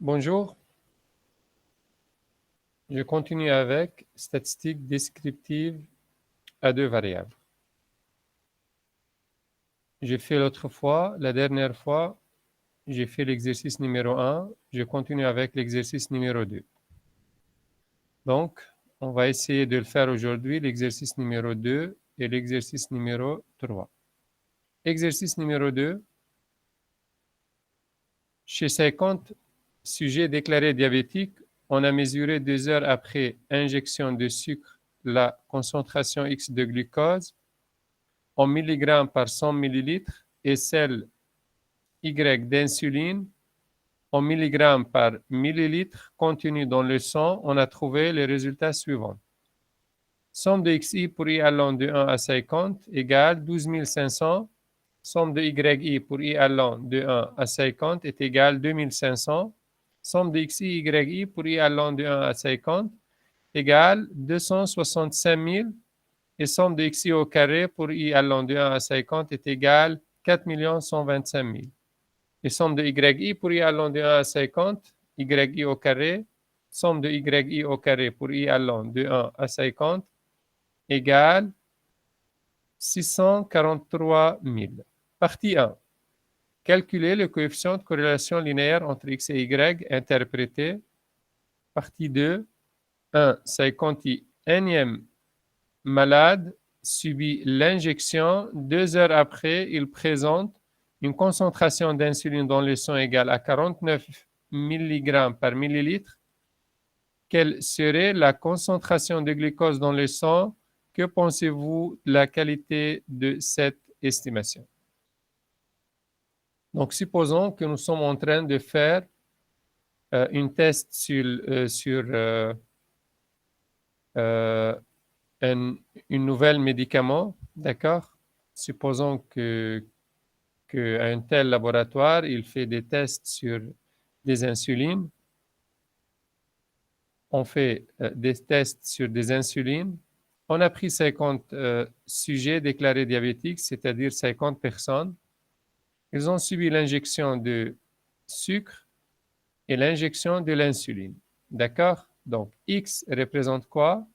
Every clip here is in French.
Bonjour, je continue avec statistiques descriptives à deux variables. J'ai fait la dernière fois, j'ai fait l'exercice numéro 1, je continue avec l'exercice numéro 2. Donc, on va essayer de le faire aujourd'hui, l'exercice numéro 2 et l'exercice numéro 3. Exercice numéro 2, chez 50 sujets déclarés diabétiques, on a mesuré 2 heures après injection de sucre la concentration X de glucose en milligrammes par 100 millilitres et celle Y d'insuline en milligrammes par millilitre contenue dans le sang, on a trouvé les résultats suivants. Somme de XI pour I allant de 1 à 50 égale 12 500. Somme de YI pour I allant de 1 à 50 est égale 2500. Somme de XI, YI pour I allant de 1 à 50 égale 265 000. Et somme de XI au carré pour I allant de 1 à 50 est égale 4 125 000. Et somme de YI pour I allant de 1 à 50, YI au carré, somme de YI au carré pour I allant de 1 à 50 égale 643 000. Partie 1. Calculer le coefficient de corrélation linéaire entre X et Y interprété. Partie 2. 1. 51e malade subit l'injection. 2 heures après, il présente une concentration d'insuline dans le sang égale à 49 mg par millilitre. Quelle serait la concentration de glucose dans le sang? Que pensez-vous de la qualité de cette estimation? Donc, supposons que nous sommes en train de faire une test sur une nouvelle médicament, d'accord? Supposons qu'un tel laboratoire, il fait des tests sur des insulines. On fait des tests sur des insulines. On a pris 50 sujets déclarés diabétiques, c'est-à-dire 50 personnes. Ils ont subi l'injection de sucre et l'injection de l'insuline. D'accord? Donc, X représente quoi?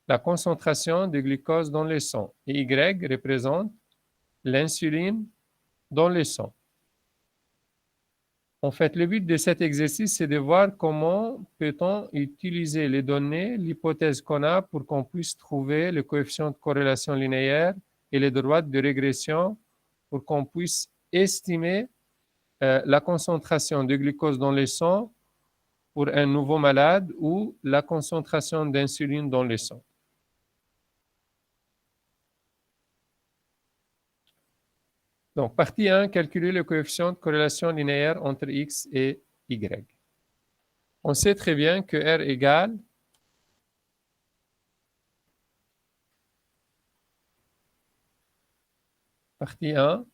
La concentration de glucose dans le sang. Et Y représente l'insuline dans le sang. En fait, le but de cet exercice, c'est de voir comment peut-on utiliser les données, l'hypothèse qu'on a pour qu'on puisse trouver le coefficient de corrélation linéaire et les droites de régression pour qu'on puisse estimer la concentration de glucose dans le sang pour un nouveau malade ou la concentration d'insuline dans le sang. Donc, partie 1, calculer le coefficient de corrélation linéaire entre X et Y. On sait très bien que R égale partie 1,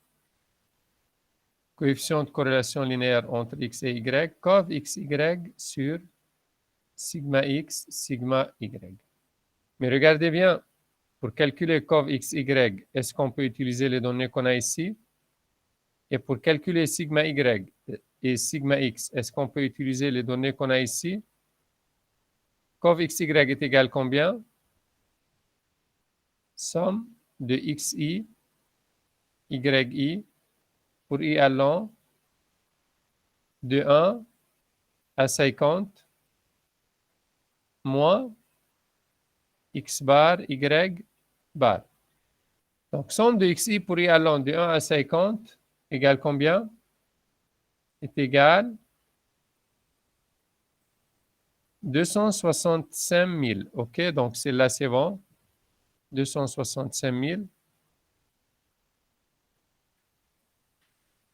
coefficient de corrélation linéaire entre X et Y, cov XY sur sigma X, sigma Y. Mais regardez bien, pour calculer cov XY, est-ce qu'on peut utiliser les données qu'on a ici? Et pour calculer sigma Y et sigma X, est-ce qu'on peut utiliser les données qu'on a ici? Cov XY est égal combien? Somme de XI, YI, pour I allant de 1 à 50, moins X bar, Y bar. Donc, somme de XI pour I allant de 1 à 50 égale combien? Est égal 265 000. OK, donc c'est là, c'est bon. 265 000.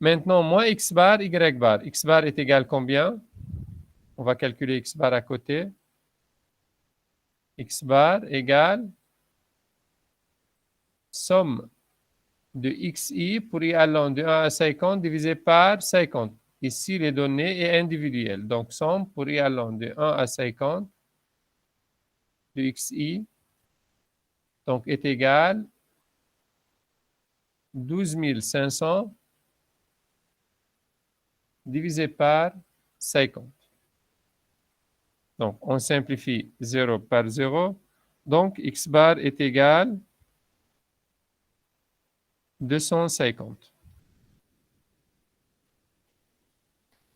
Maintenant, moins X bar, Y bar. X bar est égal combien? On va calculer X bar à côté. X bar égale somme de XI pour I allant de 1 à 50 divisé par 50. Ici, les données est individuelle. Donc, somme pour I allant de 1 à 50 de XI donc, est égal 12 500 divisé par 50. Donc, on simplifie 0 par 0. Donc, x bar est égal à 250.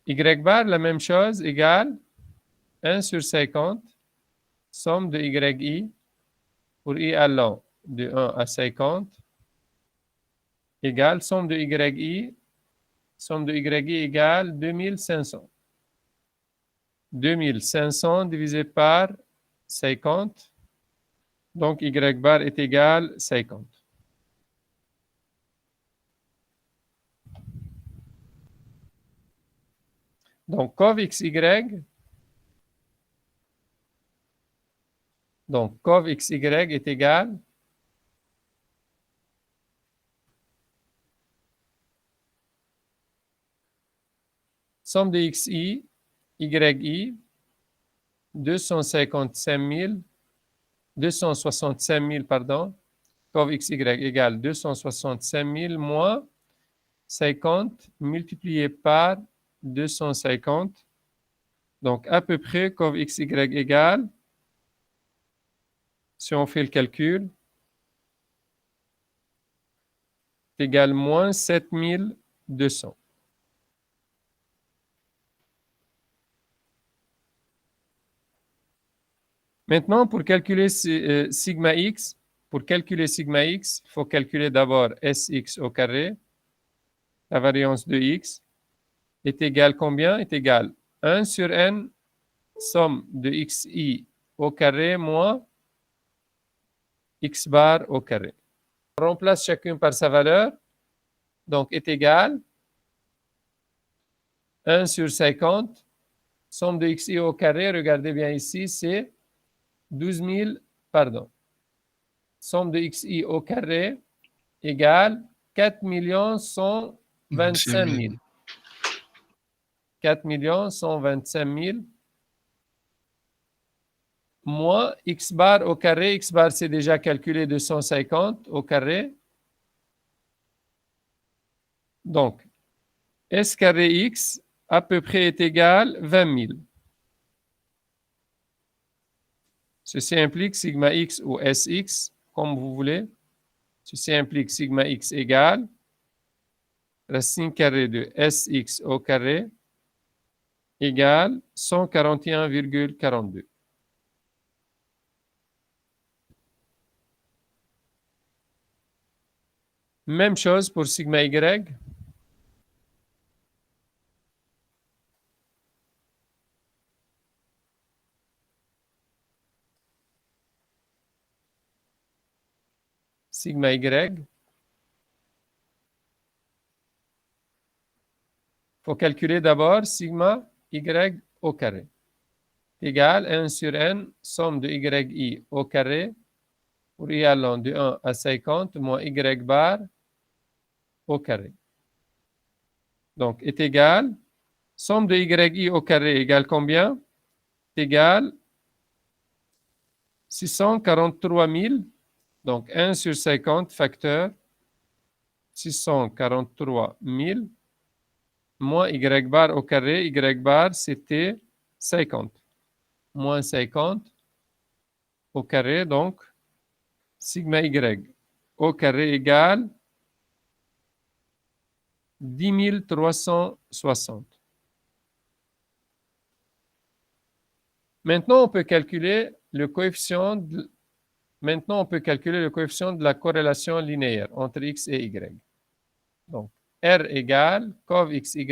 Y bar, la même chose, égale 1 sur 50, somme de yi, pour i allant de 1 à 50, égale somme de yi égale 2500. 2500 divisé par 50, donc y bar est égal à 50. Donc, cov xy, est égal somme de xi, yi, 265 000, pardon, cov xy égale 265 000 moins 50 multiplié par 250. Donc, à peu près, cov xy égale, si on fait le calcul, égale moins 7200. Maintenant, pour calculer sigma x, il faut calculer d'abord Sx au carré, la variance de x, est égale combien? Est égale 1 sur n, somme de xi au carré moins x bar au carré. On remplace chacune par sa valeur, donc est égal 1 sur 50, somme de xi au carré, regardez bien ici, c'est 12 000, pardon. Somme de xi au carré égale 4 125 000. 4 125 000 moins x bar au carré. X bar, c'est déjà calculé 250 au carré. Donc, S carré x à peu près est égal à 20 000. Ceci implique sigma x ou Sx, comme vous voulez. Ceci implique sigma x égale racine carrée de Sx au carré égale 141,42. Même chose pour sigma y. Sigma y. Il faut calculer d'abord sigma y au carré. Égale 1 sur n, somme de yi au carré, pour y allant de 1 à 50, moins y bar au carré. Donc, est égal, somme de yi au carré égale combien? Est égal 643 000. Donc, 1 sur 50, facteur 643 000, moins y bar au carré. Y bar, c'était 50. Moins 50 au carré, donc, sigma y au carré égale 10 360. Maintenant, on peut calculer le coefficient de la corrélation linéaire entre x et y. Donc, R égale cov xy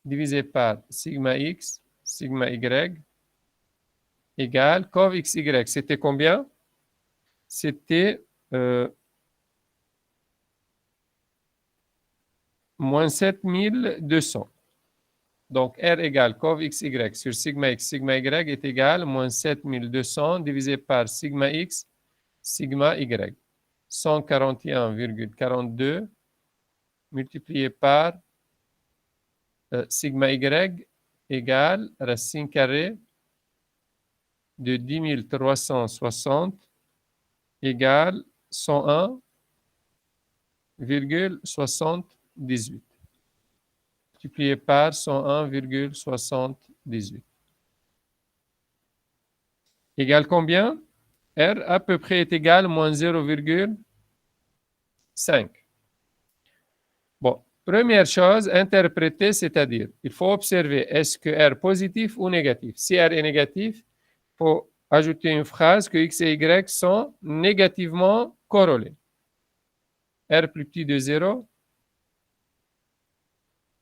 divisé par sigma x, sigma y, égale cov xy. C'était combien? C'était moins 7200. Donc, R égale cov xy sur sigma x, sigma y est égal à moins 7200 divisé par sigma x, sigma y. 141,42 multiplié par sigma y égale racine carrée de 10 360 égale 101,78. multiplié par 101,78. Égale combien? R à peu près est égal à moins 0,5. Bon, première chose, interpréter, c'est-à-dire, il faut observer est-ce que R est positif ou négatif. Si R est négatif, il faut ajouter une phrase que X et Y sont négativement corrélés. R plus petit de 0,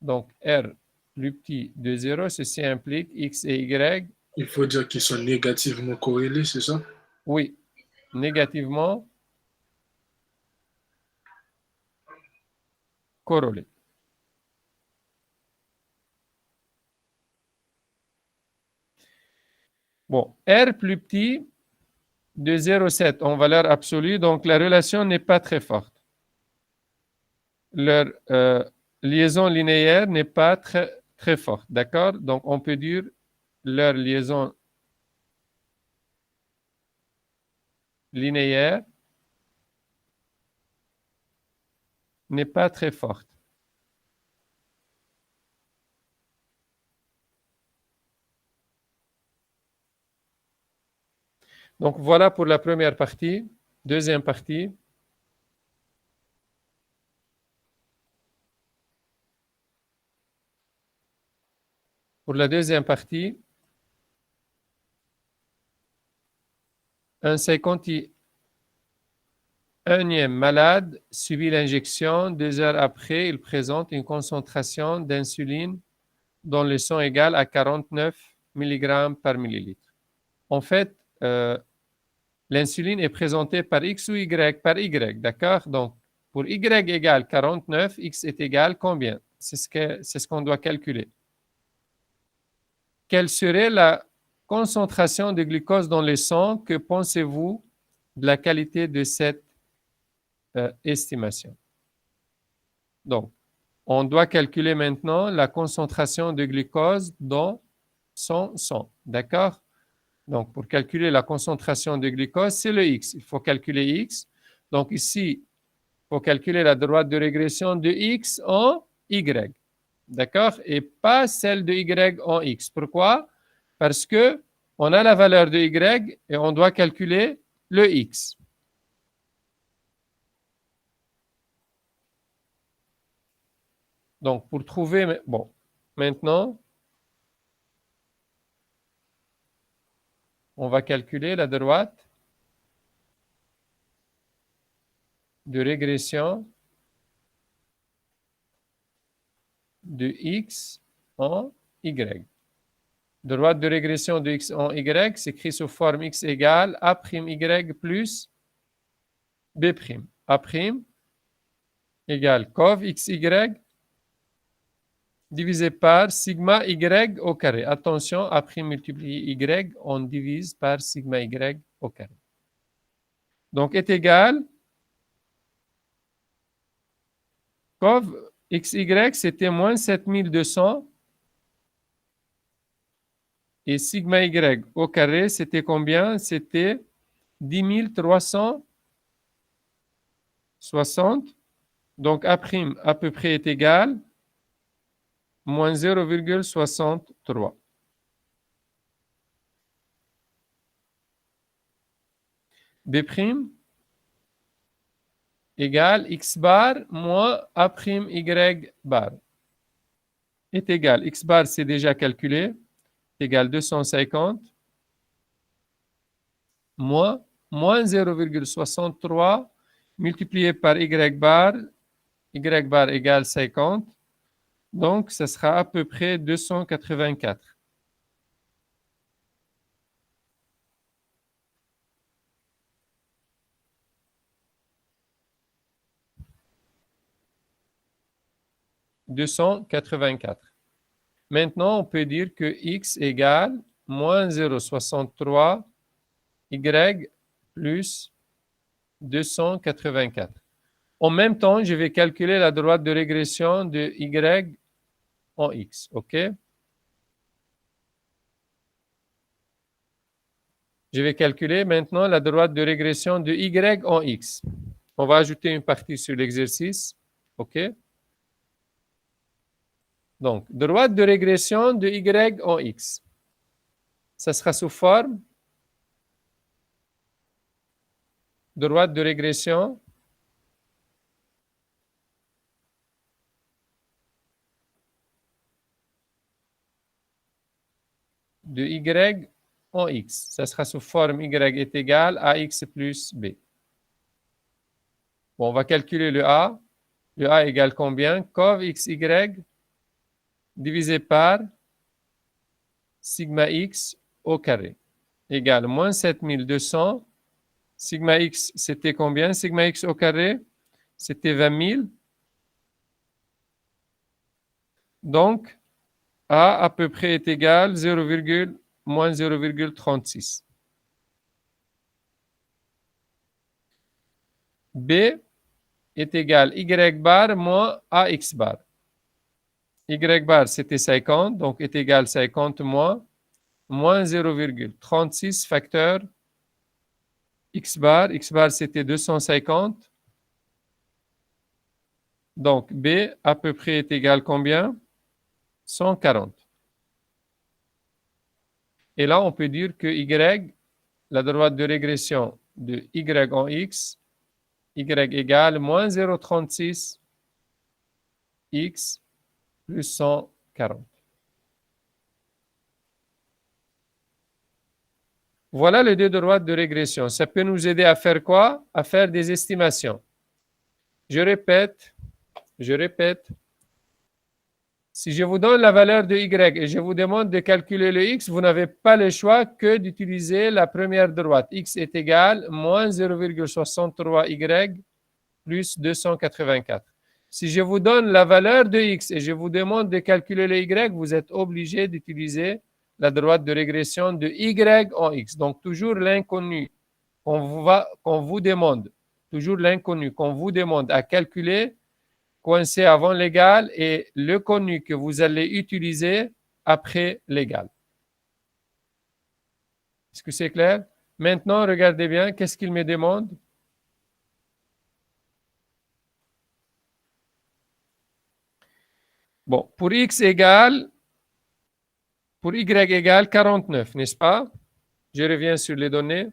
donc R plus petit de 0, ceci implique X et Y. Il faut dire qu'ils sont négativement corrélés, c'est ça? Oui, négativement corrélés. Bon, R plus petit de 0,7 en valeur absolue, donc la relation n'est pas très forte. Leur liaison linéaire n'est pas très forte, d'accord? Donc, on peut dire leur liaison linéaire n'est pas très forte. Donc, voilà pour la première partie. Deuxième partie. Pour la deuxième partie, un 51e malade subit l'injection. 2 heures après, il présente une concentration d'insuline dont le sang est égal à 49 mg par millilitre. En fait, l'insuline est présentée par X ou Y par Y, d'accord? Donc, pour Y égale 49, X est égal combien? C'est ce qu'on doit calculer. Quelle serait la concentration de glucose dans le sang? Que pensez-vous de la qualité de cette estimation? Donc, on doit calculer maintenant la concentration de glucose dans son sang, d'accord? Donc, pour calculer la concentration de glucose, c'est le X. Il faut calculer X. Donc, ici, il faut calculer la droite de régression de X en Y. D'accord? Et pas celle de Y en X. Pourquoi? Parce que on a la valeur de Y et on doit calculer le X. Donc, pour trouver... Bon, maintenant, on va calculer la droite de régression de X en Y. Droite de régression de X en Y s'écrit sous forme X égale A'Y plus B'. A' égale cov XY divisé par sigma Y au carré. Attention, A' multiplié Y, on divise par sigma Y au carré. Donc, est égal cov XY, c'était moins 7200. Et sigma Y au carré, c'était combien? C'était 10 360. Donc, A' à peu près est égal moins 0,63. B' égale X bar moins A'Y bar est égal. X bar, c'est déjà calculé, est égal 250 moins 0,63 multiplié par Y bar égale 50. Donc, ce sera à peu près 284. « 284. Maintenant, on peut dire que X égale moins 0,63 Y plus 284. En même temps, je vais calculer la droite de régression de Y en X, OK? Je vais calculer maintenant la droite de régression de Y en X. On va ajouter une partie sur l'exercice, OK? Donc, droite de régression de y en x. Ça sera sous forme droite de régression de y en x. Ça sera sous forme y est égal à x plus b. Bon, on va calculer le a. Le a égale combien? Cov xy divisé par sigma x au carré égale moins 7200. Sigma x, c'était combien? Sigma x au carré, c'était 20 000. Donc, a à peu près est égal à moins 0,36. B est égal y bar moins ax bar. Y bar, c'était 50, donc est égal 50 moins 0,36 facteur x bar. X bar, c'était 250. Donc, B à peu près est égal combien? 140. Et là, on peut dire que y, la droite de régression de y en x, y égale moins 0,36 x plus 140. Voilà les deux droites de régression. Ça peut nous aider à faire quoi? À faire des estimations. Je répète, si je vous donne la valeur de y et je vous demande de calculer le x, vous n'avez pas le choix que d'utiliser la première droite. X est égal à moins 0,63y plus 284. Si je vous donne la valeur de x et je vous demande de calculer le y, vous êtes obligé d'utiliser la droite de régression de y en x. Donc, toujours l'inconnu qu'on vous demande, toujours l'inconnu qu'on vous demande à calculer, coincé avant l'égal et le connu que vous allez utiliser après l'égal. Est-ce que c'est clair? Maintenant, regardez bien, qu'est-ce qu'il me demande? Bon, pour y égale 49, n'est-ce pas? Je reviens sur les données.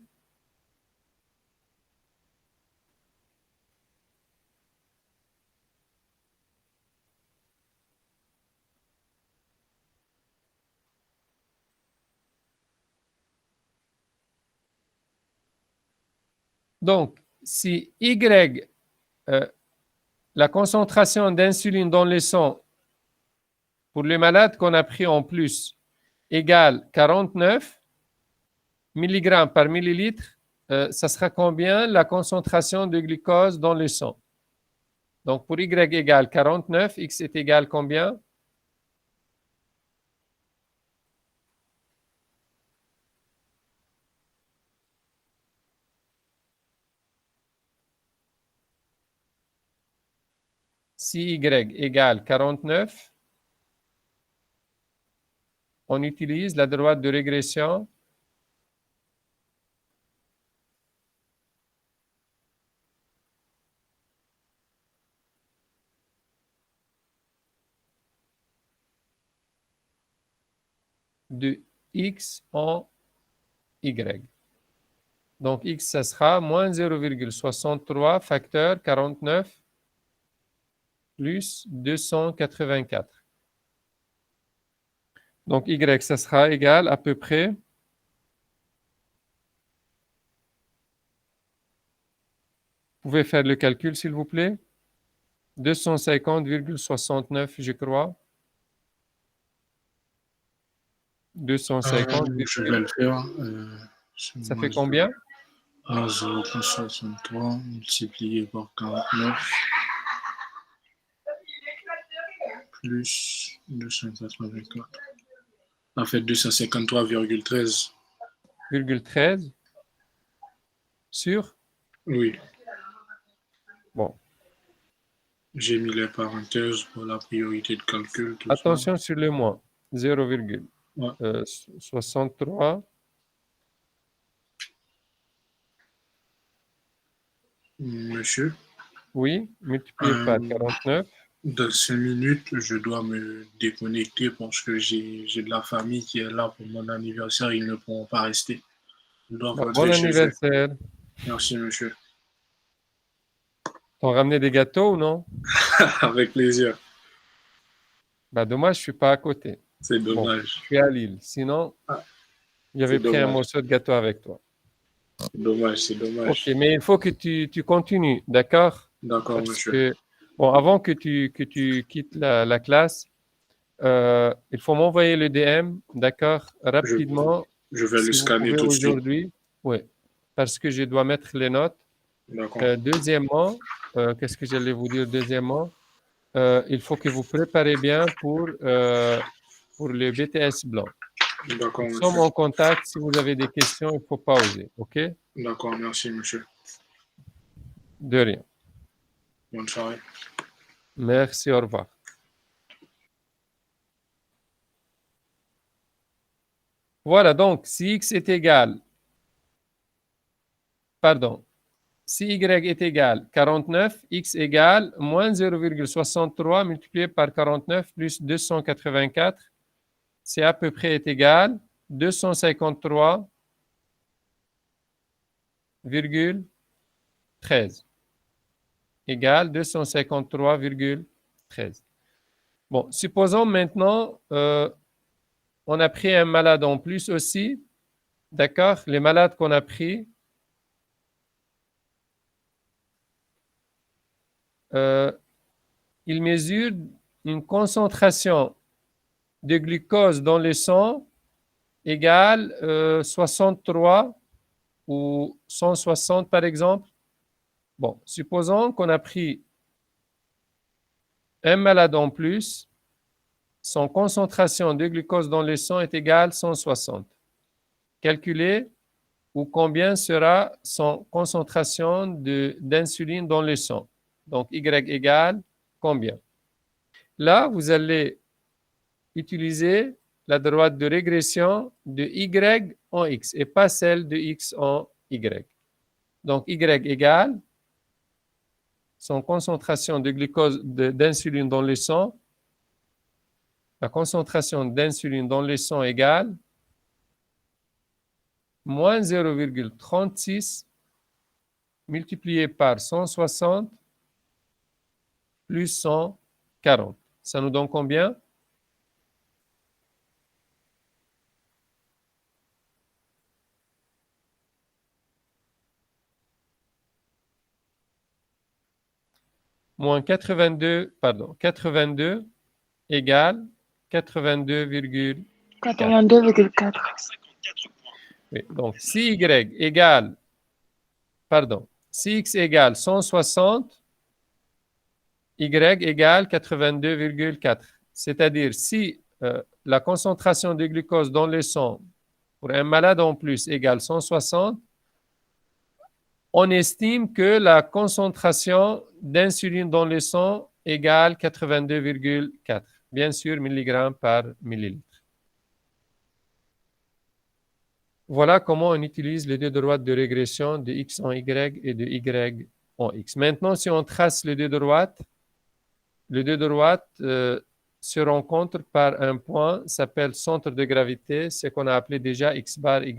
Donc, si Y, la concentration d'insuline dans le sang pour les malades qu'on a pris en plus égale 49 mg par millilitre, ça sera combien la concentration de glucose dans le sang? Donc, pour Y égale 49, X est égal combien? Si Y égale 49, on utilise la droite de régression de X en Y. Donc, X, ça sera moins 0,63 facteur 49 plus 284. Donc, Y, ça sera égal à peu près vous pouvez faire le calcul, s'il vous plaît. 250,69, je crois. 250. Je vais le faire. Ça fait combien? 0,63 multiplié par 49 plus 284. Ça fait 253,13. 13 sur? Oui. Bon. J'ai mis les parenthèses pour la priorité de calcul. Attention sur le moins. 0,63. Monsieur? Oui, multiplié par 49. Dans 5 minutes, je dois me déconnecter parce que j'ai de la famille qui est là pour mon anniversaire. Ils ne pourront pas rester. Ils doivent Bah, bon rentrer chez eux. anniversaire. Merci, monsieur. T'ont ramené des gâteaux ou non? Avec plaisir. Bah, dommage, je suis pas à côté. C'est Bon, dommage. je suis à Lille. Sinon, Ah, j'avais c'est pris un dommage. morceau de gâteau avec toi. C'est dommage, c'est Ok, dommage. mais il faut que tu continues, d'accord? D'accord, Parce monsieur. que, bon, avant que tu quittes la classe, il faut m'envoyer le DM, d'accord, Je, rapidement, je vais le si vous scanner pouvez tout de suite. aujourd'hui. Oui, parce que je dois mettre les notes. D'accord. Deuxièmement, qu'est-ce que j'allais vous dire deuxièmement? Il faut que vous préparez bien pour le BTS blanc. D'accord, Nous sommes monsieur. en contact. Si vous avez des questions, il ne faut pas oser. OK? D'accord, merci, monsieur. De rien. Bonne soirée. Merci, au revoir. Voilà, donc, si x est égal, pardon, si y est égal 49, x égale moins 0,63 multiplié par 49 plus 284, c'est à peu près est égal 253,13. Égal 253,13. Bon, supposons maintenant, on a pris un malade en plus aussi. D'accord? Les malades qu'on a pris, ils mesurent une concentration de glucose dans le sang égale 63 ou 160 par exemple. Bon, supposons qu'on a pris un malade en plus, son concentration de glucose dans le sang est égale à 160. Calculez ou combien sera son concentration d'insuline dans le sang. Donc, Y égale combien? Là, vous allez utiliser la droite de régression de Y en X et pas celle de X en Y. Donc, Y égale son concentration de glucose d'insuline dans le sang. La concentration d'insuline dans le sang égale moins 0,36 multiplié par 160 plus 140. Ça nous donne combien? Moins 82, pardon, 82 égale 82,4. 82,4. Oui, donc, si Y égale, pardon, si X égale 160, Y égale 82,4. C'est-à-dire, si la concentration de glucose dans le sang pour un malade en plus égale 160, on estime que la concentration d'insuline dans le sang égale 82,4, bien sûr, milligrammes par millilitre. Voilà comment on utilise les deux droites de régression de x en y et de y en x. Maintenant, si on trace les deux droites se rencontrent par un point s'appelle centre de gravité, ce qu'on a appelé déjà x bar, y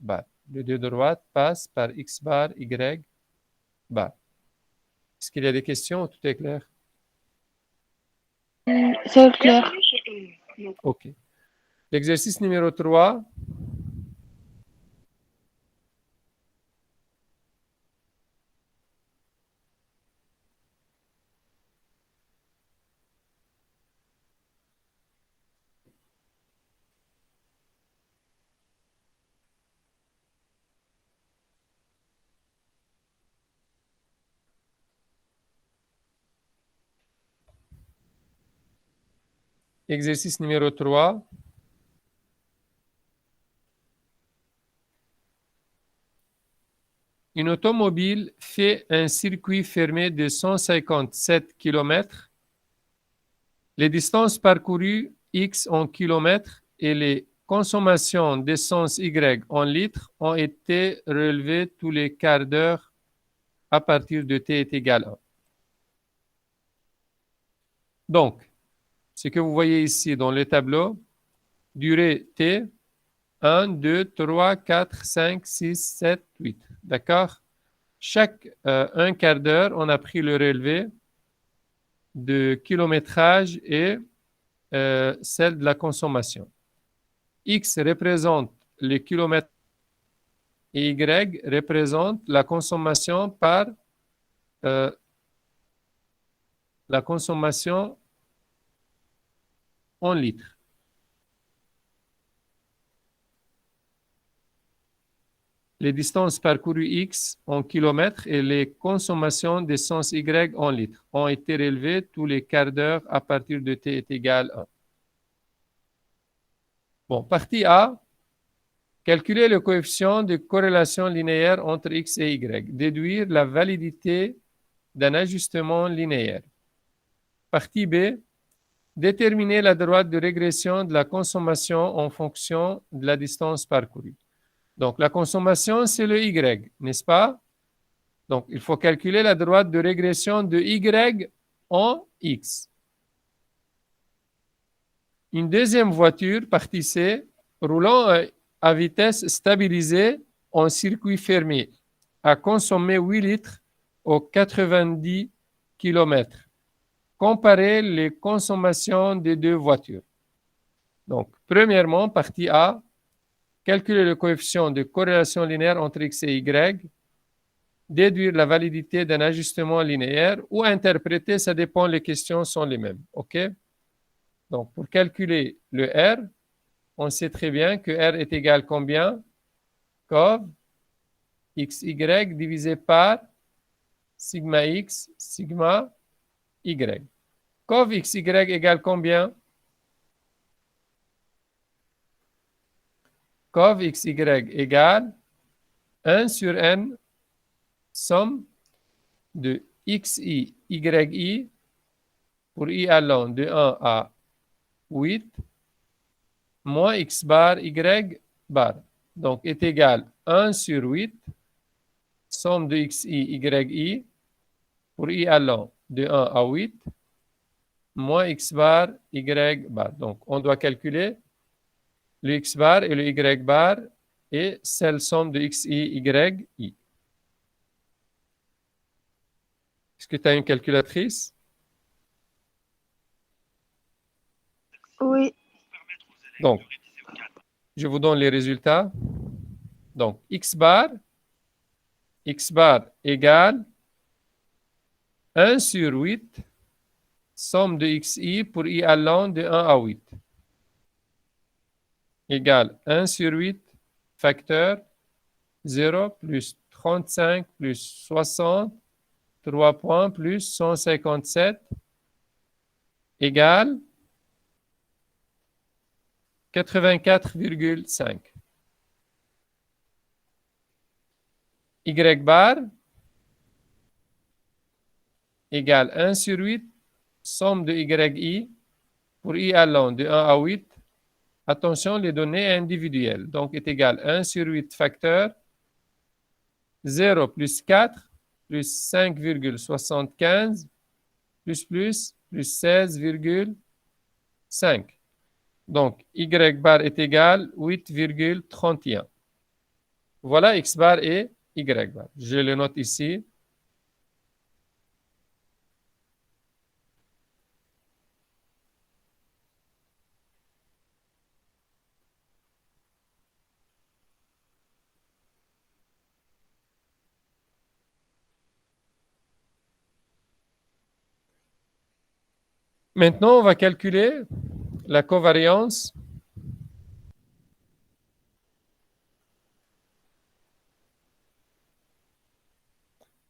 bar. Les deux droites passent par x bar, y bar. Est-ce qu'il y a des questions? Tout est clair? C'est clair. OK. L'exercice numéro 3. Exercice numéro 3. Une automobile fait un circuit fermé de 157 km. Les distances parcourues X en kilomètres et les consommations d'essence Y en litres ont été relevées tous les quarts d'heure à partir de T est égal à 1. Donc, ce que vous voyez ici dans le tableau, durée T, 1, 2, 3, 4, 5, 6, 7, 8. D'accord? Chaque un quart d'heure, on a pris le relevé de kilométrage et celle de la consommation. X représente les kilomètres et Y représente la consommation par la consommation en litres. Les distances parcourues X en kilomètres et les consommations d'essence Y en litres ont été relevées tous les quarts d'heure à partir de T est égal à 1. Bon, partie A, calculer le coefficient de corrélation linéaire entre X et Y. Déduire la validité d'un ajustement linéaire. Partie B, déterminer la droite de régression de la consommation en fonction de la distance parcourue. Donc, la consommation, c'est le Y, n'est-ce pas? Donc, il faut calculer la droite de régression de Y en X. Une deuxième voiture, partie C, roulant à vitesse stabilisée en circuit fermé, a consommé 8 litres aux 90 km. Comparer les consommations des deux voitures. Donc, premièrement, partie A, calculer le coefficient de corrélation linéaire entre X et Y, déduire la validité d'un ajustement linéaire ou interpréter, ça dépend, les questions sont les mêmes. OK? Donc, pour calculer le R, on sait très bien que R est égal à combien? Cov XY divisé par sigma X, sigma Y. Cov XY égale combien? Cov XY égale 1 sur N, somme de XI, YI, pour I allant de 1 à 8, moins X bar, Y bar. Donc, est égal 1 sur 8, somme de XI, YI, pour I allant de 1 à 8, moins X bar, Y bar. Donc, on doit calculer le X bar et le Y bar et celle somme de XI, YI. Est-ce que tu as une calculatrice? Oui. Donc, je vous donne les résultats. Donc, X bar égale 1 sur 8, somme de XI pour I allant de 1 à 8, égale 1 sur 8, facteur 0 plus 35 plus 60, 3 points plus 157, égale 84,5. Y bar égale 1 sur 8, somme de YI pour I allant de 1 à 8. Attention, les données individuelles. Donc, est égal 1 sur 8 facteur 0 plus 4 plus 5,75 plus 16,5. Donc, Y bar est égal 8,31. Voilà X bar et Y bar. Je le note ici. Maintenant, on va calculer la covariance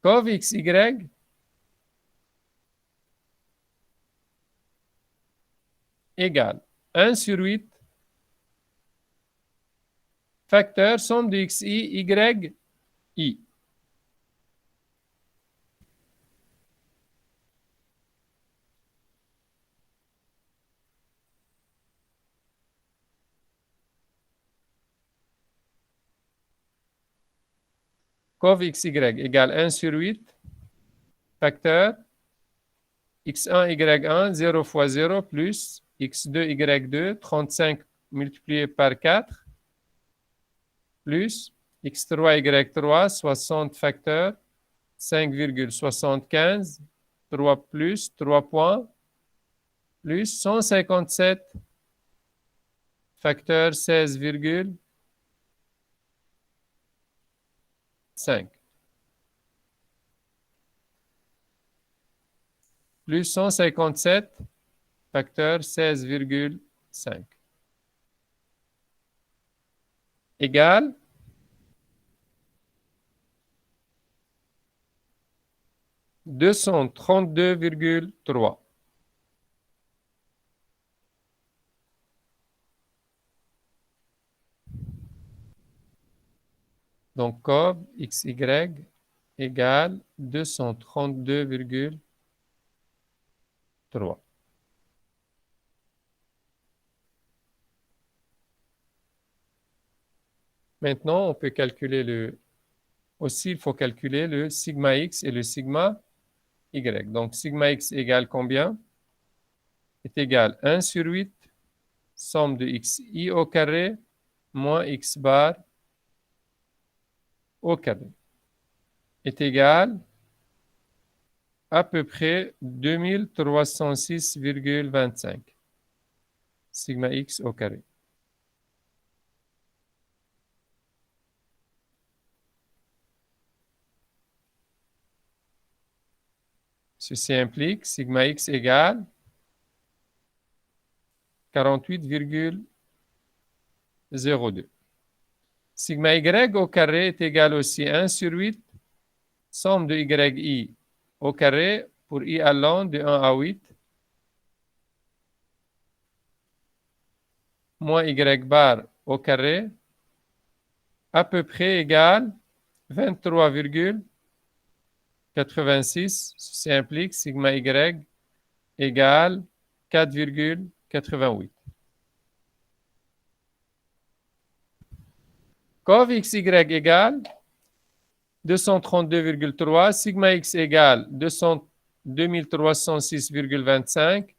cov XY égale 1 sur 8 facteur somme de XI, YI. Cov XY égale 1 sur 8 facteur x1, y1, 0 fois 0 plus x2, y2, 35 multiplié par 4 plus x3, y3, 60 facteur, 5,75, 3 plus 3 points, plus 157 facteur 16,5. Plus 157 facteur 16,5 égale 232,3. Donc, COV XY égale 232,3. Maintenant, on peut calculer aussi, il faut calculer le sigma x et le sigma y. Donc, sigma x égale combien? Est égal à 1 sur 8, somme de xi au carré, moins x bar au carré, est égal à peu près 2306,25. Sigma x au carré. Ceci implique sigma x égale 48,02. Sigma y au carré est égal aussi à 1 sur 8, somme de yi au carré pour i allant de 1 à 8, moins y bar au carré, à peu près égal 23,86. Ceci implique sigma y égale 4,88. Cov xy égale 232,3, sigma x égale 2306,25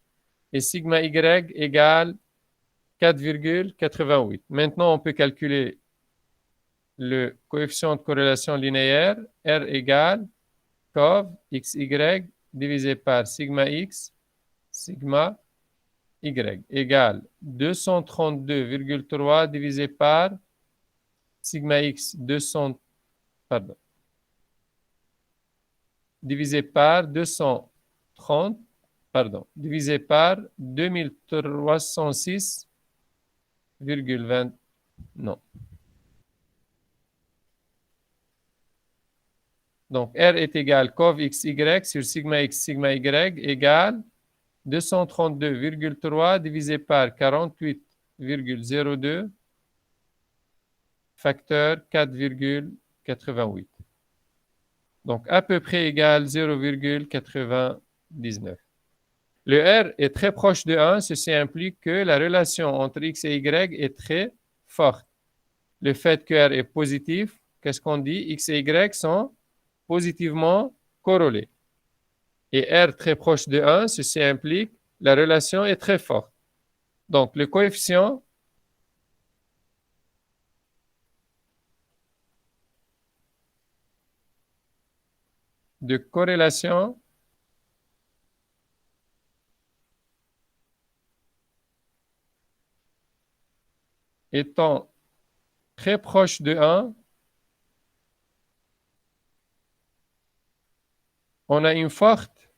et sigma y égale 4,88. Maintenant, on peut calculer le coefficient de corrélation linéaire, R égale cov xy divisé par sigma x, sigma y égale 232,3 divisé par sigma x divisé par 230, divisé par 2306,20, non. Donc, R est égal cov xy sur sigma x, sigma y égale 232,3 divisé par 48,02 facteur 4,88. Donc, à peu près égal 0,99. Le R est très proche de 1, ceci implique que la relation entre x et y est très forte. Le fait que R est positif, qu'est-ce qu'on dit? X et y sont positivement corrélés. Et R très proche de 1, ceci implique la relation est très forte. Donc, le coefficient de corrélation étant très proche de 1, on a une forte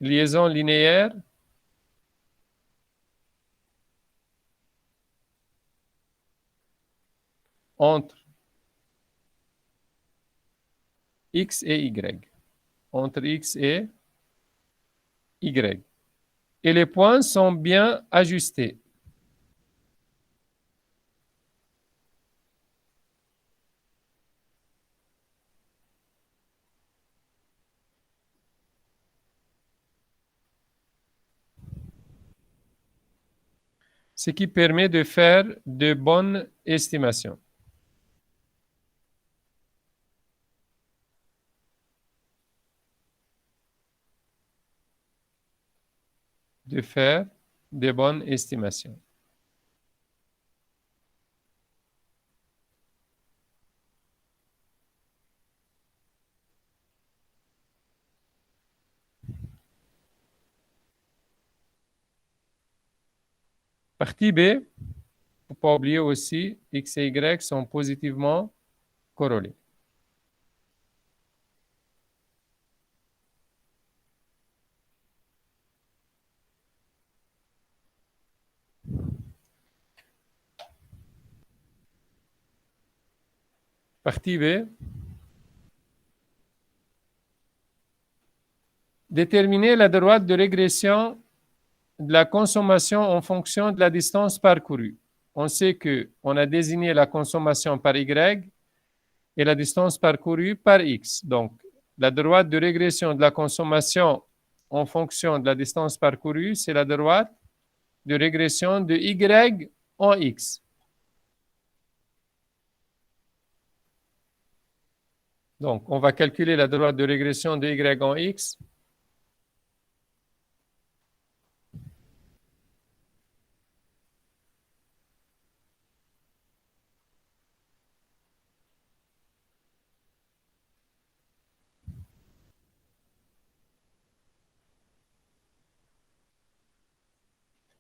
liaison linéaire entre x et y. Entre x et y. Et les points sont bien ajustés. Ce qui permet de faire de bonnes estimations. de faire des bonnes estimations. Partie B, il ne faut pas oublier aussi, X et Y sont positivement corrélés. Partie B, déterminer la droite de régression de la consommation en fonction de la distance parcourue. On sait qu'on a désigné la consommation par Y et la distance parcourue par X. Donc, la droite de régression de la consommation en fonction de la distance parcourue, c'est la droite de régression de Y en X. Donc, on va calculer la droite de régression de Y en X.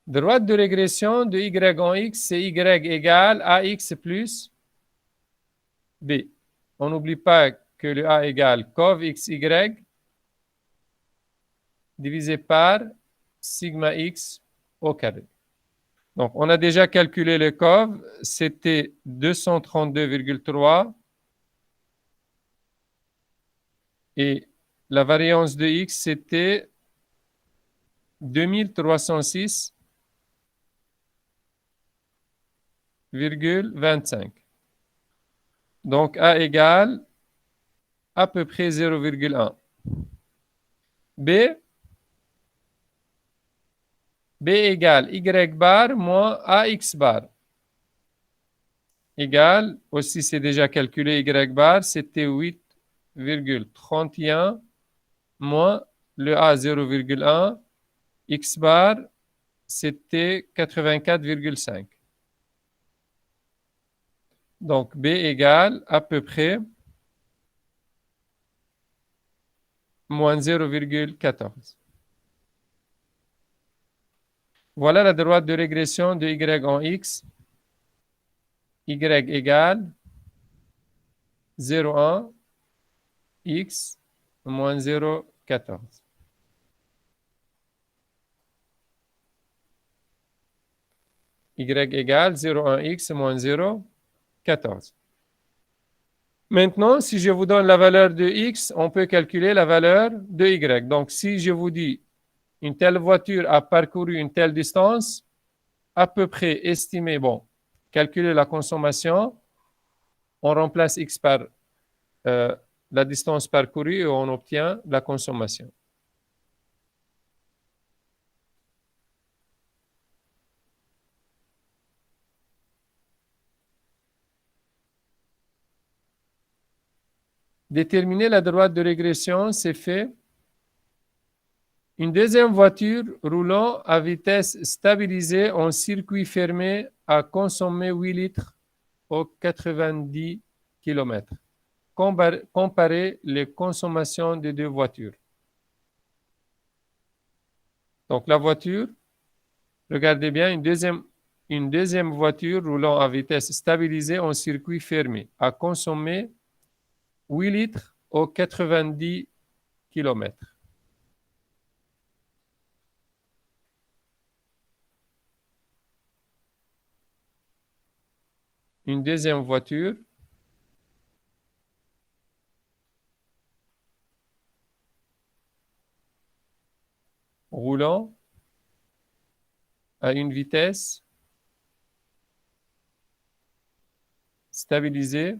Droite de régression de Y en X, c'est Y égale AX plus B. On n'oublie pas que le A égale cov XY divisé par sigma X au carré. Donc, on a déjà calculé le cov, c'était 232,3 et la variance de X, c'était 2306,25. Donc, A égale à peu près 0,1. B égale Y bar moins AX bar. Égale, aussi c'est déjà calculé Y bar, c'était 8,31 moins le A 0,1. X bar, c'était 84,5. Donc, B égale à peu près moins 0,14. Voilà la droite de régression de Y en X. Y égale 0,1 X moins 0,14. Y égale 0,1 X moins 0,14. Maintenant, si je vous donne la valeur de X, on peut calculer la valeur de Y. Donc, si je vous dis une telle voiture a parcouru une telle distance, à peu près estimé, bon, calculer la consommation, on remplace X par la distance parcourue et on obtient la consommation. Déterminer la droite de régression, c'est fait. Une deuxième voiture roulant à vitesse stabilisée en circuit fermé a consommé 8 litres aux 90 km. Comparer les consommations des deux voitures. Donc la voiture, regardez bien, une deuxième voiture roulant à vitesse stabilisée en circuit fermé a consommé 8 litres aux 90 km. Une deuxième voiture roulant à une vitesse stabilisée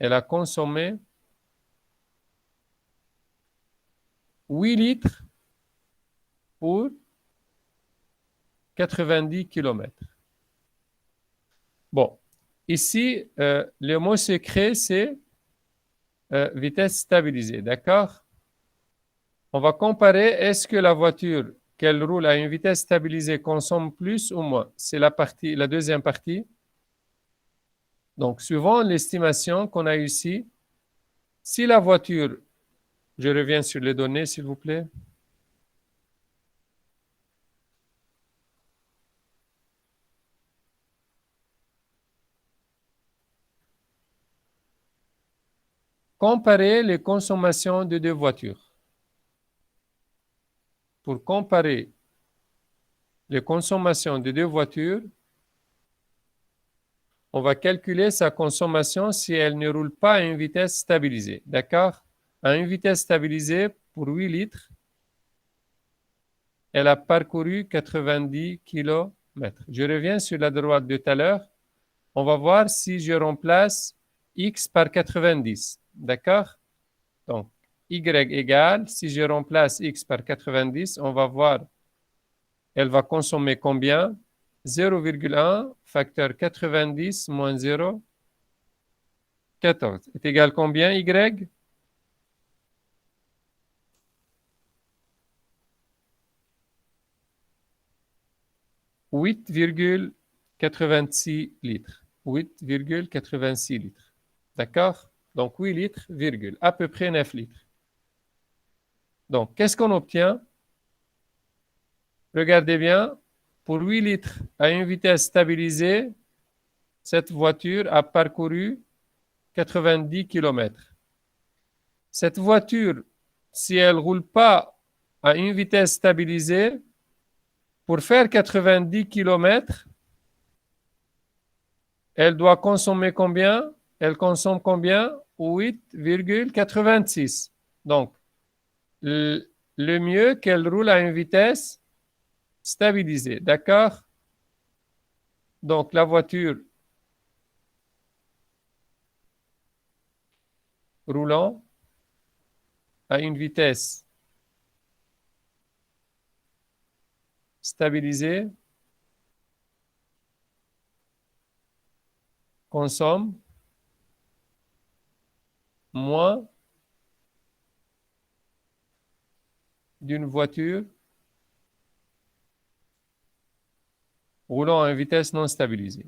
elle a consommé 8 litres pour 90 km. Bon, ici, le mot secret, c'est vitesse stabilisée, d'accord? On va comparer, est-ce que la voiture qu'elle roule à une vitesse stabilisée consomme plus ou moins? C'est la deuxième partie. Donc, suivant l'estimation qu'on a ici, si la voiture, je reviens sur les données, s'il vous plaît. Comparer les consommations de deux voitures. Pour comparer les consommations de deux voitures, on va calculer sa consommation si elle ne roule pas à une vitesse stabilisée. D'accord? À une vitesse stabilisée, pour 8 litres, elle a parcouru 90 km. Je reviens sur la droite de tout à l'heure. On va voir si je remplace X par 90. D'accord? Donc, Y égale, si je remplace X par 90, on va voir, elle va consommer combien? 0,1 facteur 90 moins 0, 14. Est égal combien, Y? 8,86 litres. 8,86 litres. D'accord? Donc 8 litres, virgule, à peu près 9 litres. Donc, qu'est-ce qu'on obtient? Regardez bien, pour 8 litres à une vitesse stabilisée, cette voiture a parcouru 90 km. Cette voiture, si elle ne roule pas à une vitesse stabilisée, pour faire 90 km, elle doit consommer combien? Elle consomme combien? 8,86. Donc, le mieux qu'elle roule à une vitesse stabilisée. D'accord? Donc, la voiture roulant à une vitesse stabilisée consomme moins d'une voiture roulant à une vitesse non stabilisée.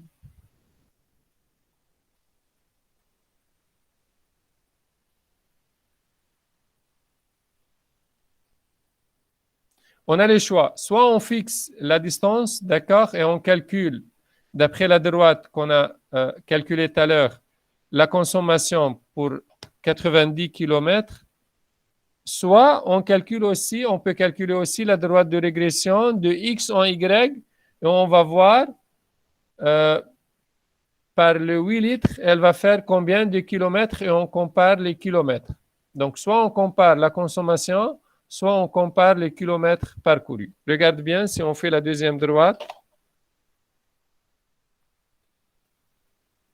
On a les choix. Soit on fixe la distance, d'accord, et on calcule, d'après la droite qu'on a calculé tout à l'heure, la consommation pour 90 km. Soit on peut calculer aussi la droite de régression de X en Y, et on va voir par le 8 litres, elle va faire combien de kilomètres et on compare les kilomètres. Donc, soit on compare la consommation, soit on compare les kilomètres parcourus. Regarde bien si on fait la deuxième droite.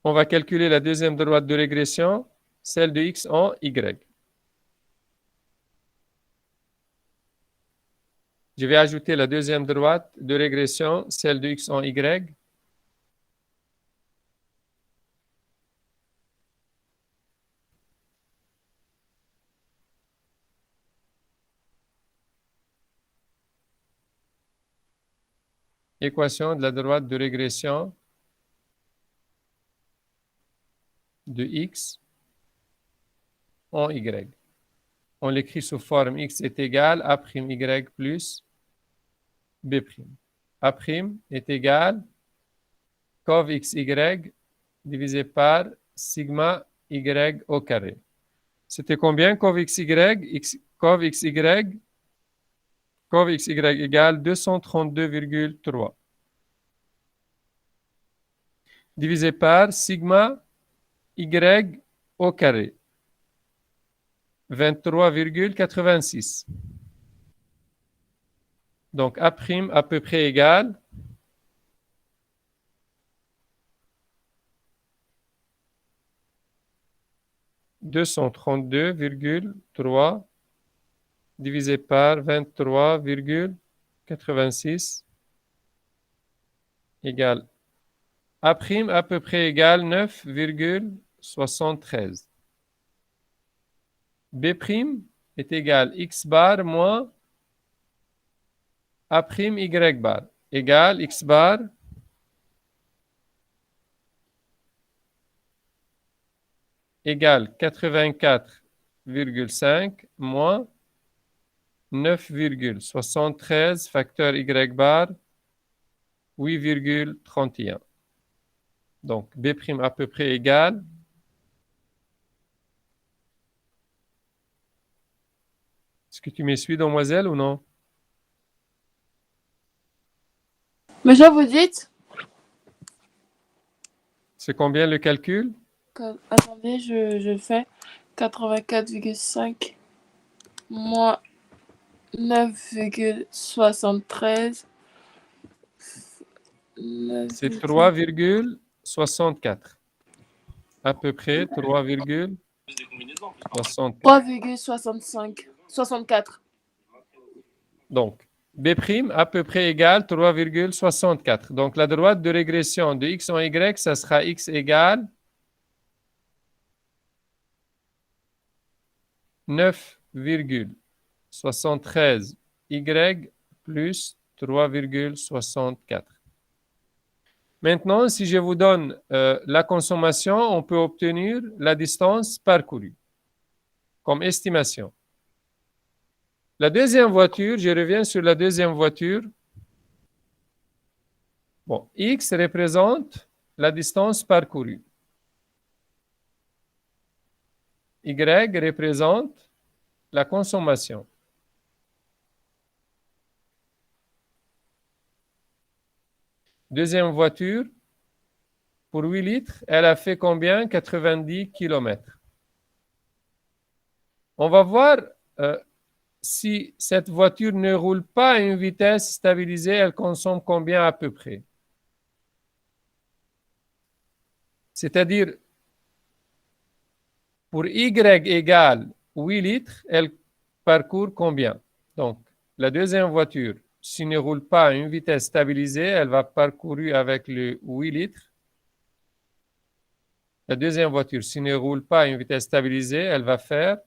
On va calculer la deuxième droite de régression, celle de X en Y. Je vais ajouter la deuxième droite de régression, celle de X en Y. Équation de la droite de régression de X en Y. On l'écrit sous forme X est égal à prime Y plus B'. A' est égal cov XY divisé par sigma Y au carré. C'était combien cov XY? Cov XY égale 232,3 divisé par sigma Y au carré, 23,86. Donc, A' à peu près égal 232,3 divisé par 23,86 égale A' à peu près égal 9,73. B' est égal X bar moins A' Y bar égale X bar égale 84,5 moins 9,73 facteur Y bar 8,31. Donc, B' à peu près égal. Est-ce que tu me suis, demoiselle, ou non? Monsieur, vous dites C'est combien le calcul? Attendez, je fais 84,5 moins 9,73. C'est 3,64. À peu près 3,64. 3,65. 64. Donc, B' à peu près égale 3,64. Donc, la droite de régression de X en Y, ça sera X égale 9,73 Y plus 3,64. Maintenant, si je vous donne la consommation, on peut obtenir la distance parcourue comme estimation. La deuxième voiture, je reviens sur la deuxième voiture. Bon, X représente la distance parcourue. Y représente la consommation. Deuxième voiture, pour 8 litres, elle a fait combien? 90 km. On va voir si cette voiture ne roule pas à une vitesse stabilisée, elle consomme combien à peu près? C'est-à-dire, pour Y égale 8 litres, elle parcourt combien? Donc, la deuxième voiture, s'il ne roule pas à une vitesse stabilisée, elle va parcourir avec le 8 litres. La deuxième voiture, s'il ne roule pas à une vitesse stabilisée, elle va faire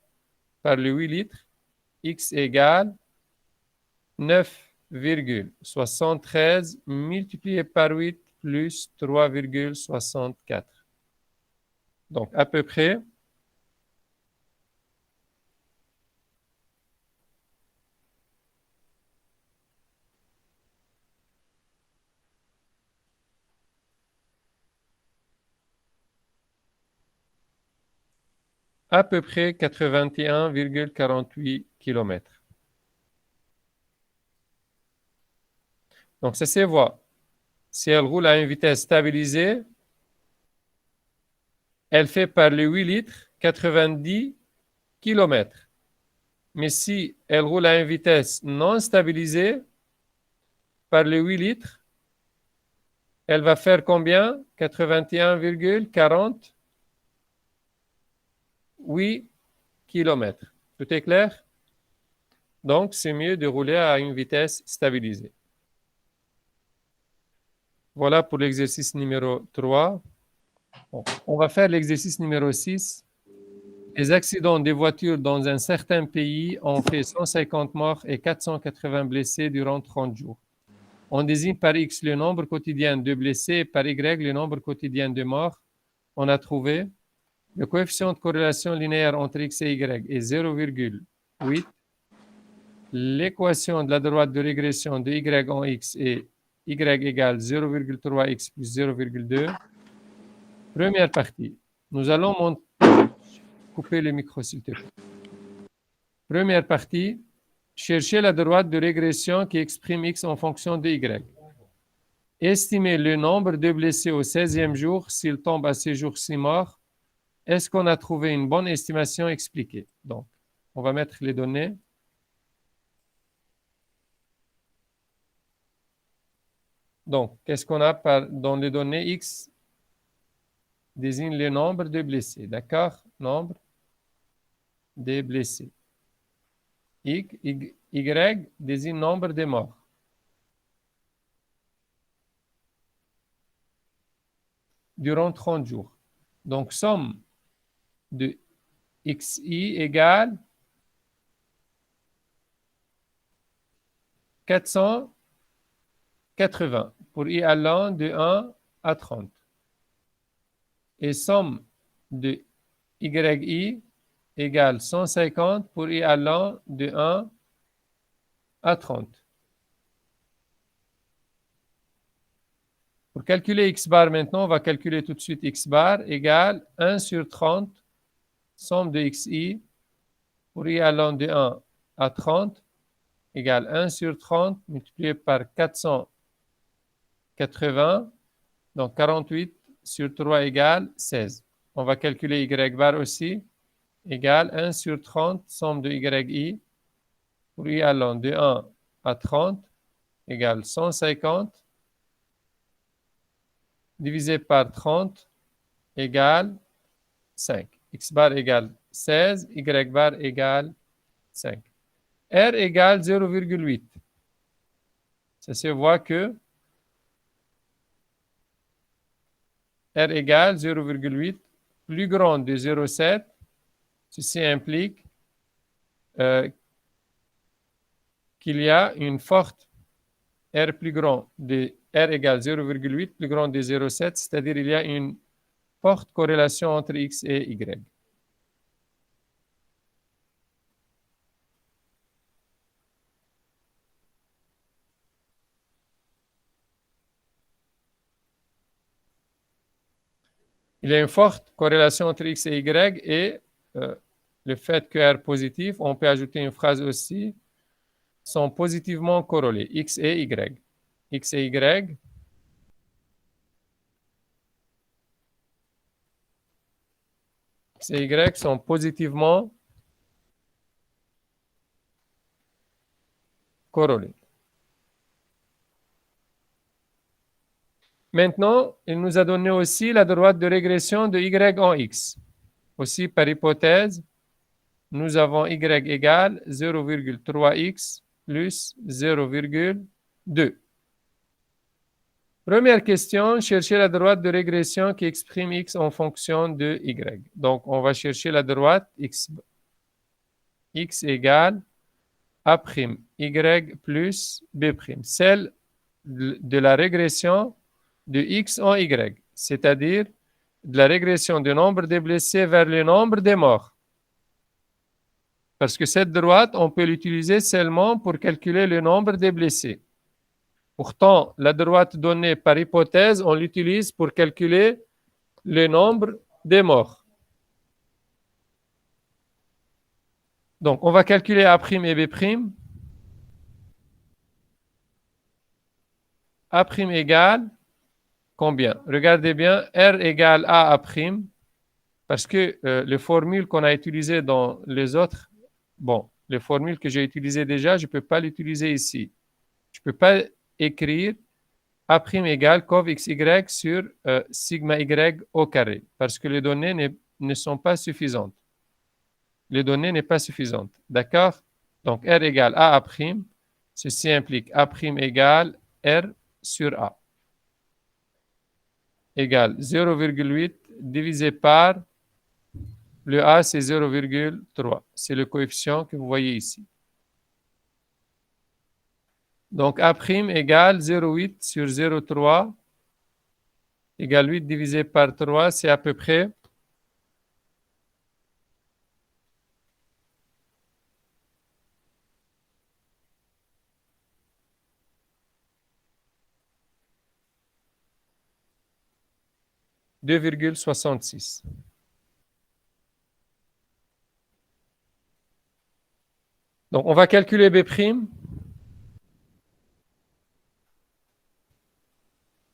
par le 8 litres, X égale 9,73 multiplié par 8 plus 3,64. Donc, à peu près à peu près 81,48 km. Donc, ça se voit. Si elle roule à une vitesse stabilisée, elle fait par les 8 litres 90 km. Mais si elle roule à une vitesse non stabilisée, par les 8 litres, elle va faire combien? 81,48 km. Tout est clair? Donc, c'est mieux de rouler à une vitesse stabilisée. Voilà pour l'exercice numéro 3. Bon, on va faire l'exercice numéro 6. Les accidents des voitures dans un certain pays ont fait 150 morts et 480 blessés durant 30 jours. On désigne par X le nombre quotidien de blessés et par Y le nombre quotidien de morts. On a trouvé le coefficient de corrélation linéaire entre X et Y est 0,8. L'équation de la droite de régression de Y en X est Y égale 0,3X plus 0,2. Première partie. Nous allons couper le micro, s'il te plaît. Première partie. Chercher la droite de régression qui exprime X en fonction de Y. Estimer le nombre de blessés au 16e jour s'il tombe à ces jours-ci morts. Est-ce qu'on a trouvé une bonne estimation expliquée? Donc, on va mettre les données. Donc, qu'est-ce qu'on a dans les données? X désigne le nombre de blessés, d'accord? Nombre de blessés. Y désigne nombre de morts. Durant 30 jours. Donc, somme de xi égale 480 pour i allant de 1 à 30. Et somme de yi égale 150 pour i allant de 1 à 30. Pour calculer x bar maintenant, on va calculer tout de suite x bar égale 1 sur 30, somme de xi pour i allant de 1 à 30 égale 1 sur 30 multiplié par 480, donc 48 sur 3 égale 16. On va calculer y bar aussi, égale 1 sur 30, somme de yi pour i allant de 1 à 30 égale 150 divisé par 30 égale 5. X bar égale 16, Y bar égale 5. R égale 0,8. Ça se voit que R égale 0,8 plus grand de 0,7. Ceci implique qu'il y a une forte R plus grand de R égale 0,8 plus grand de 0,7, c'est-à-dire il y a une forte corrélation entre X et Y. Il y a une forte corrélation entre X et Y et le fait que R positif, on peut ajouter une phrase aussi, sont positivement corrélés, X et Y. X et Y X et Y sont positivement corrélés. Maintenant, il nous a donné aussi la droite de régression de Y en X. Aussi, par hypothèse, nous avons Y égale 0,3X plus 0,2. Première question, chercher la droite de régression qui exprime X en fonction de Y. Donc, on va chercher la droite X égale A', Y plus B', celle de la régression de X en Y, c'est-à-dire de la régression du nombre des blessés vers le nombre des morts. Parce que cette droite, on peut l'utiliser seulement pour calculer le nombre des blessés. Pourtant, la droite donnée par hypothèse, on l'utilise pour calculer le nombre des morts. Donc, on va calculer A' et B'. A' égale combien? Regardez bien, R égale A', parce que les formules qu'on a utilisées dans les autres, bon, les formules que j'ai utilisées déjà, je ne peux pas l'utiliser ici. Je ne peux pas écrire A' égale cov xy sur sigma y au carré, parce que les données ne sont pas suffisantes. Les données n'est pas suffisantes. D'accord? Donc, R égale A'. Ceci implique A' égale R sur A. Égale 0,8 divisé par le A, c'est 0,3. C'est le coefficient que vous voyez ici. Donc, A' égale 0,8 sur 0,3 égale 8 divisé par 3, c'est à peu près 2,66. Donc, on va calculer B'.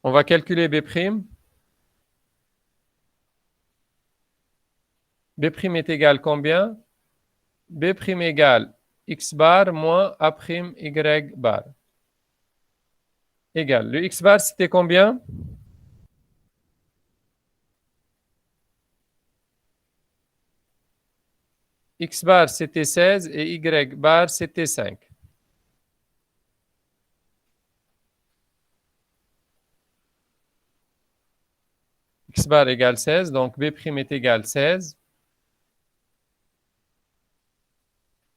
On va calculer B'. B' est égal combien? B' égale X bar moins A' Y bar. Égal. Le X bar, c'était combien? X bar, c'était 16 et Y bar, c'était 5. X bar égale 16, donc B' est égal 16.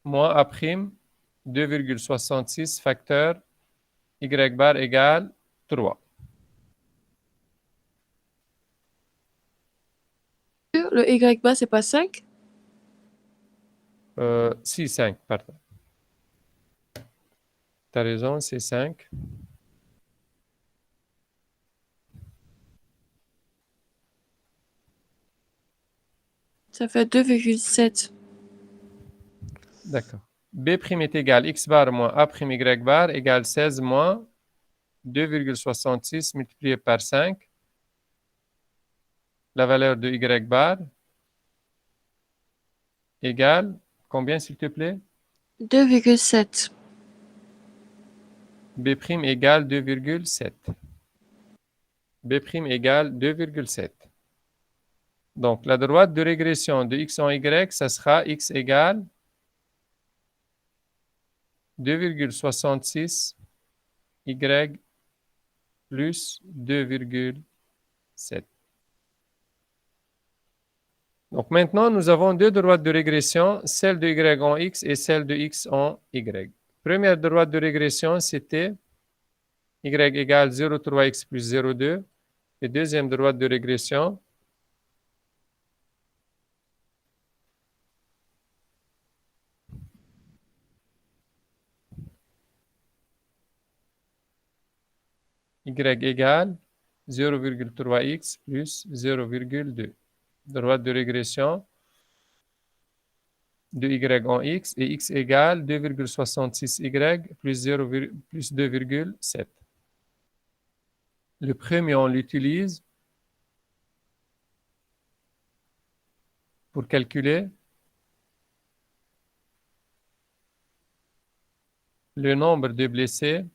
moins A prime 2,66 facteur Y bar égale 3. Le Y bas, c'est pas 5? Si, 5, pardon. Tu as raison, c'est 5. Ça fait 2,7. D'accord. B' est égal X bar moins A' Y bar égale 16 moins 2,66 multiplié par 5. La valeur de Y bar égale combien, s'il te plaît? 2,7. B' égale 2,7. B' égale 2,7. Donc, la droite de régression de x en y, ça sera x égale 2,66 y plus 2,7. Donc, maintenant, nous avons deux droites de régression, celle de y en x et celle de x en y. Première droite de régression, c'était y égale 0,3x plus 0,2. Et deuxième droite de régression, y égale 0,3x plus 0,2. Droite de régression de y en x et x égale 2,66y plus 2,7. Le premier, on l'utilise pour calculer le nombre de blessés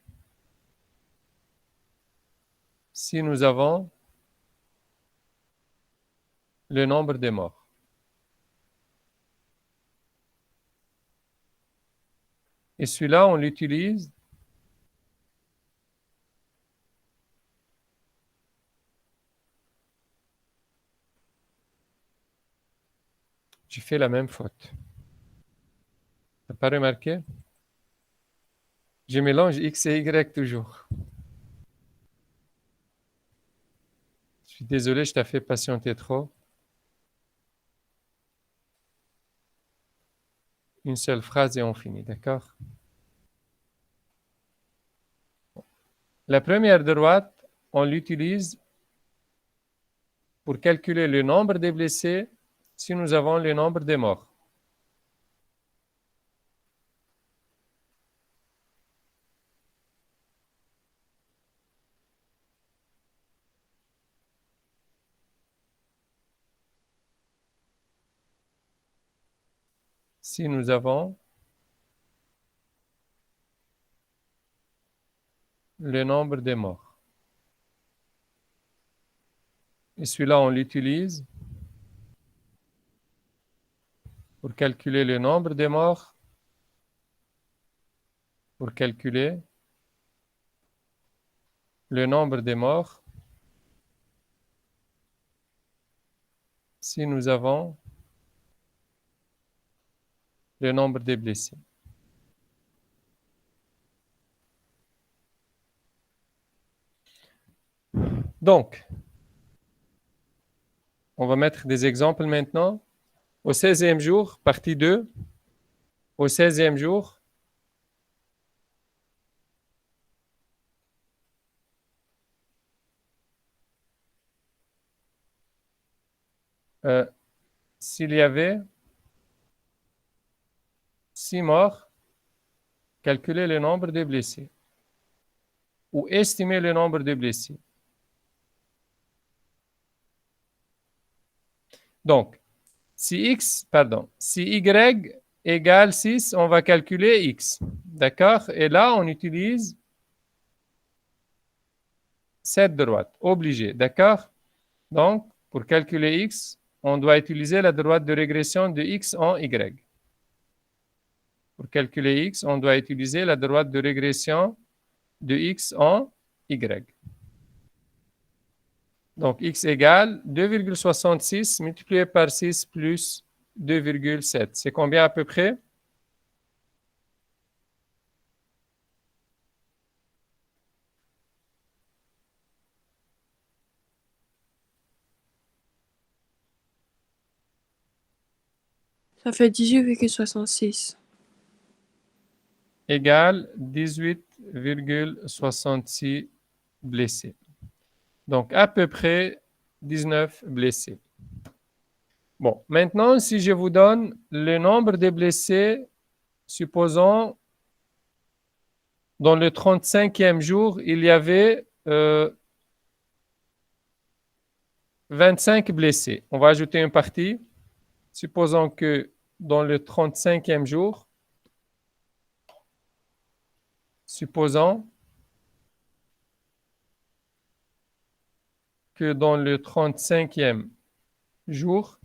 si nous avons le nombre de morts. Et celui-là, on l'utilise j'ai fait la même faute. Tu n'as pas remarqué? Je mélange x et y toujours. Je suis désolé, je t'ai fait patienter trop. Une seule phrase et on finit, d'accord? La première droite, on l'utilise pour calculer le nombre de blessés si nous avons le nombre de morts. Si nous avons le nombre de morts. Et celui-là, on l'utilise pour calculer le nombre de morts, pour calculer le nombre de morts si nous avons le nombre de blessés. Donc, on va mettre des exemples maintenant. Au 16e jour, partie 2, au 16e jour, s'il y avait 6 morts, calculer le nombre de blessés ou estimer le nombre de blessés. Donc, si y égale 6, on va calculer x. D'accord? Et là, on utilise cette droite, obligé. D'accord? Donc, pour calculer x, on doit utiliser la droite de régression de x en y. Pour calculer x, on doit utiliser la droite de régression de x en y. Donc, x égale 2,66 multiplié par 6 plus 2,7. C'est combien à peu près? Ça fait 18,66. égale 18,66 blessés. Donc, à peu près 19 blessés. Bon, maintenant, si je vous donne le nombre de blessés, supposons dans le 35e jour, il y avait 25 blessés. On va ajouter une partie. Supposons que dans le 35e jour, supposons que dans le 35e jour,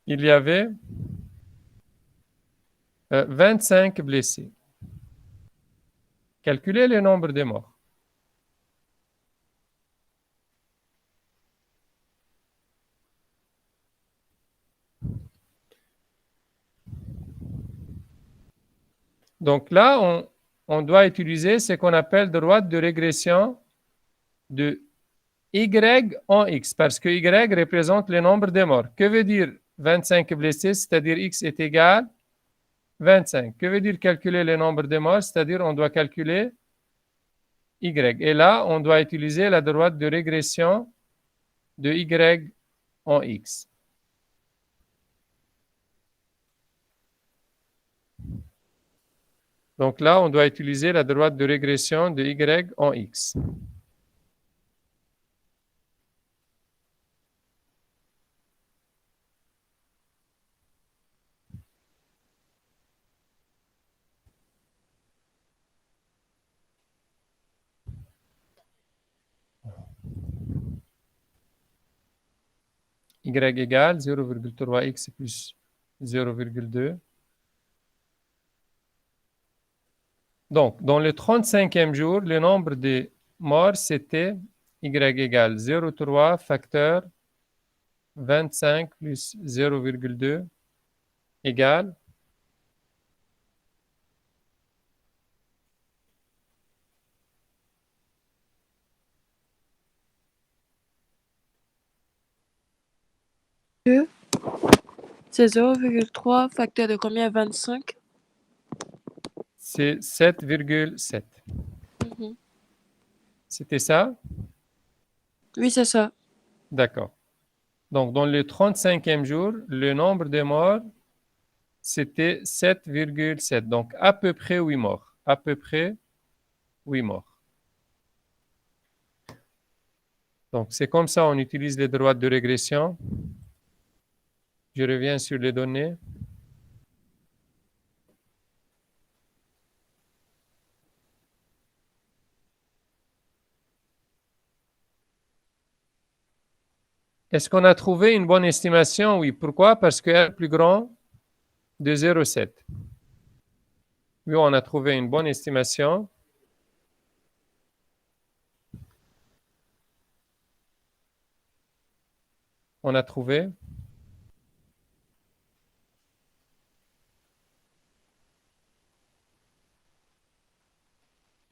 il y avait 25 blessés. Calculez le nombre de morts. Donc là, on doit utiliser ce qu'on appelle droite de régression de Y en X, parce que Y représente le nombre de morts. Que veut dire 25 blessés, c'est-à-dire X est égal 25. Que veut dire calculer le nombre de morts, c'est-à-dire on doit calculer Y. Et là, on doit utiliser la droite de régression de Y en X. Donc là, on doit utiliser la droite de régression de Y en X. Y égale 0,3x plus 0,2. Donc, dans le 35e jour, le nombre de morts, c'était Y égale 0,3 facteur 25 plus 0,2 égale 2. C'est 0,3 facteur de combien? 25? c'est 7,7. Mhm. C'était ça? Oui, c'est ça. D'accord. Donc, dans le 35e jour, le nombre de morts, c'était 7,7. Donc, à peu près 8 morts. À peu près 8 morts. Donc, c'est comme ça on utilise les droites de régression. Je reviens sur les données. Est-ce qu'on a trouvé une bonne estimation? Oui. Pourquoi? Parce que R est plus grand de 0,7. Oui, on a trouvé une bonne estimation. On a trouvé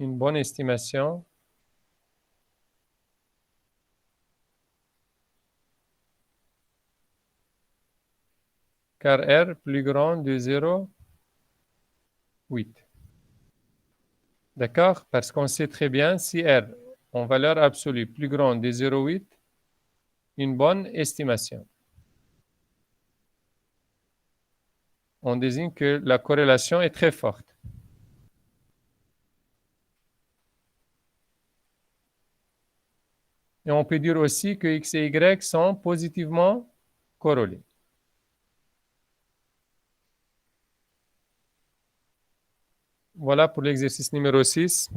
une bonne estimation. Car R plus grand de 0,8. D'accord? Parce qu'on sait très bien si R en valeur absolue plus grand de 0,8, une bonne estimation. On désigne que la corrélation est très forte. Et on peut dire aussi que X et Y sont positivement corrélés. Voilà pour l'exercice numéro 6.